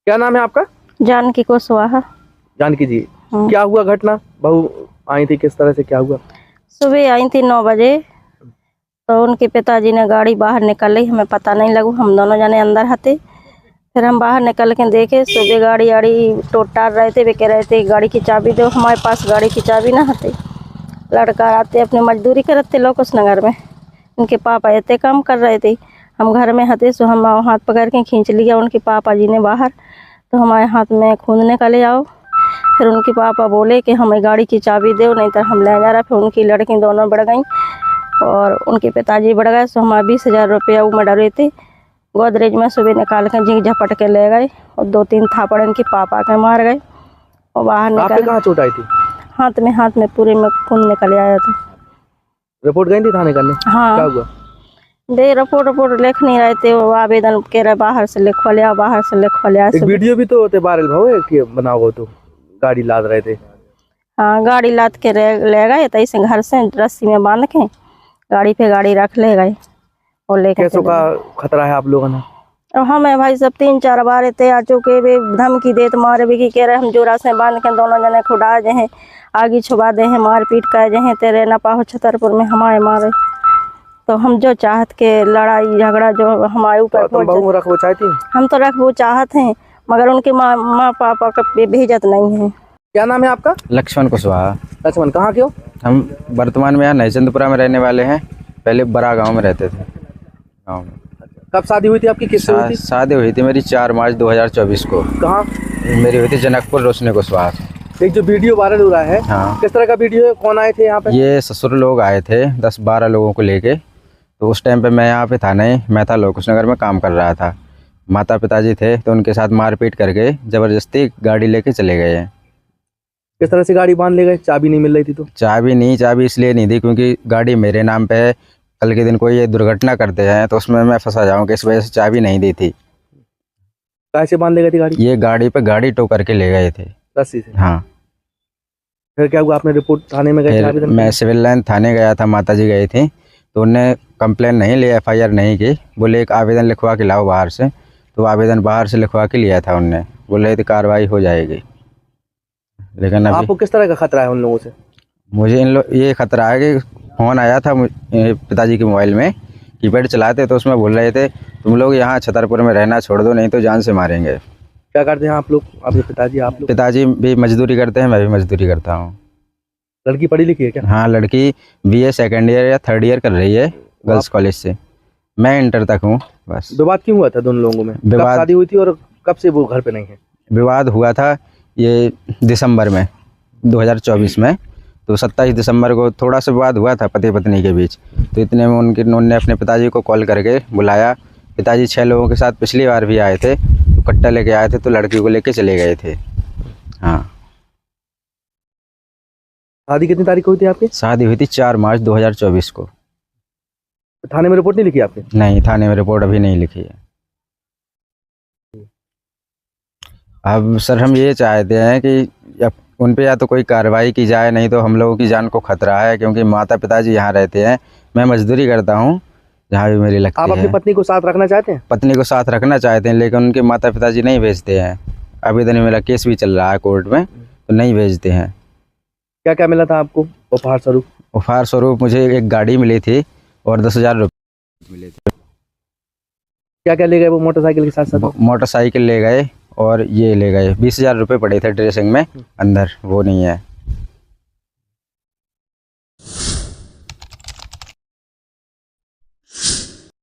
क्या नाम है आपका? जानकी कुशवाहा। जानकी जी, हाँ। क्या हुआ घटना? बहू आई थी, किस तरह से क्या हुआ? सुबह आई थी 9 बजे, तो उनके पिताजी ने गाड़ी बाहर निकाली, हमें पता नहीं लगू, हम दोनों जने अंदर थे। फिर हम बाहर निकल के देखे, सुबह गाड़ी आड़ी टोटार रहे थे, वे कह रहे थे गाड़ी की चाबी दो। हमारे पास गाड़ी की चाबी ना हते। लड़का आते अपनी मजदूरी करते लोकस नगर में, उनके पापा इतने काम कर रहे थे, हम घर में हते, सो हम हाथ पकड़ के खींच लिया उनके पापा जी ने बाहर, तो हमारे हाथ में खून निकले आओ। फिर उनके पापा बोले कि हमें गाड़ी की चाबी दो, नहीं तो हम ले जा रहा। फिर उनकी लड़की दोनों बढ़ गई और उनके पिताजी बढ़ गए, सो हमारे 20,000 रुपया वो में डरे थे, गोदरेज में सुबह निकाल के झींक झपट के ले गए और 2-3 थापड़ इनके पापा के मार गए और बाहर निकल। कहाँ चोट आई थी? हाथ में पूरे में खून निकल आया था। रिपोर्ट गई थी थाने करने? हाँ। क्या हुआ? दे रिपोर्ट लिख नहीं रहे थे, वो आवेदन कह रहे बाहर से लिखवा लिया, बाहर से लिखवा लिया। एक वीडियो भी तो होते वायरल भाव है बना हो, तो गाड़ी लाद रहे थे। हाँ, गाड़ी लाद के ले गए, तो ऐसे घर से रस्सी में बांध के गाड़ी पे गाड़ी रख ले गए और लेके। कैसों का खतरा है आप लोगों ने? अब हमें भाई सब 3-4 बार थे आ चुके, वे धमकी देते मारे भी कि कह रहे हम जोरा से बांध के दोनों जने खुदा जे हैं, आगे छुपा दे हैं, मार पीट कर जे हैं, तेरे न पाहो छतरपुर में हमारे मारे। तो हम जो चाहत के लड़ाई झगड़ा जो हमारे ऊपर बहू रखो चाहती, हम तो रखो चाहत हैं, मगर उनके माँ पापा का भेजत नहीं है। क्या नाम है आपका? लक्ष्मण कुशवाहा। लक्ष्मण, कहाँ के हो? हम वर्तमान में यहाँ नैचंदपुरा में रहने वाले हैं, पहले बड़ा गांव में रहते थे गाँव में। कब शादी हुई थी आपकी? किससे हुई थी? शादी हुई थी मेरी 4 मार्च 2024 को। कहाँ? मेरी हुई थी जनकपुर रोशनी कुशवाहा। एक जो वीडियो वायरल हो रहा है, हाँ। किस तरह का वीडियो है? कौन आए थे यहाँ पे? ये ससुर लोग आए थे 10-12 लोगों को लेके, तो उस टाइम पे मैं यहाँ पे था नहीं, मैं था लोकेश नगर में काम कर रहा था। माता पिताजी थे तो उनके साथ मारपीट करके ज़बरदस्ती गाड़ी लेके चले गए हैं। किस तरह से गाड़ी बांध ले गए? चाबी नहीं मिल रही थी तो? चाबी इसलिए नहीं दी क्योंकि गाड़ी मेरे नाम पे है, कल के दिन कोई ये दुर्घटना करते हैं तो उसमें मैं फंसा जाऊँगा, इस वजह से चाबी नहीं दी थी। कैसे बांध ले गई थी गाड़ी? ये गाड़ी पे गाड़ी टो करके ले गए थे रस्सी से? हाँ। फिर क्या हुआ? आपने रिपोर्ट थाने में गए थे? मैं सिविल लाइन थाने गया था, माताजी गई थी, तो उन्हें कंप्लेन नहीं ली, FIR नहीं की, बोले एक आवेदन लिखवा के लाओ बाहर से, तो आवेदन बाहर से लिखवा के लिया था उनने, बोले तो कार्रवाई हो जाएगी। लेकिन अभी आपको किस तरह का खतरा है उन लोगों से? मुझे ये खतरा है कि फ़ोन आया था पिताजी के मोबाइल में, कीपैड चलाते तो उसमें बोल रहे थे तुम लोग यहाँ छतरपुर में रहना छोड़ दो, नहीं तो जान से मारेंगे। क्या करते हैं आप लोग? आपके पिताजी? आप लोग? पिताजी भी मजदूरी करते हैं, मैं भी मजदूरी करता हूँ। लड़की पढ़ी लिखी है क्या? हाँ, लड़की BA सेकेंड ईयर या थर्ड ईयर कर रही है गर्ल्स कॉलेज से, मैं इंटर तक हूँ बस। विवाद क्यों हुआ था दोनों लोगों में? कब शादी हुई थी और कब से वो घर पे नहीं है? विवाद हुआ था ये दिसंबर में 2024 में, तो 27 दिसंबर को थोड़ा सा विवाद हुआ था पति पत्नी के बीच। तो इतने में उन्होंने अपने पिताजी को कॉल करके बुलाया। पिताजी 6 लोगों के साथ पिछली बार भी आए थे, तो कट्टा लेके आए थे, तो लड़की को लेके चले गए थे। हाँ। शादी कितनी तारीख को हुई थी आपकी? शादी हुई थी 4 मार्च 2024 को। थाने में रिपोर्ट नहीं लिखी आपने? नहीं, थाने में रिपोर्ट अभी नहीं लिखी है। अब सर हम ये चाहते हैं कि अब उन पे या तो कोई कार्रवाई की जाए, नहीं तो हम लोगों की जान को खतरा है, क्योंकि माता पिताजी यहाँ रहते हैं, मैं मजदूरी करता हूँ जहाँ भी मेरी लगती है। आप अपनी पत्नी को साथ रखना चाहते हैं? पत्नी को साथ रखना चाहते हैं, लेकिन उनके माता पिताजी नहीं भेजते हैं। आवेदन में मेरा केस भी चल रहा है कोर्ट में, तो नहीं भेजते हैं। क्या क्या मिला था आपको उपहार स्वरूप? उपहार स्वरूप मुझे एक गाड़ी मिली थी और 10,000 रुपये मिले थे। क्या क्या ले गए वो मोटरसाइकिल के साथ साथ? मोटरसाइकिल ले गए और ये ले गए 20,000 रुपये पड़े थे ड्रेसिंग में अंदर, वो नहीं है।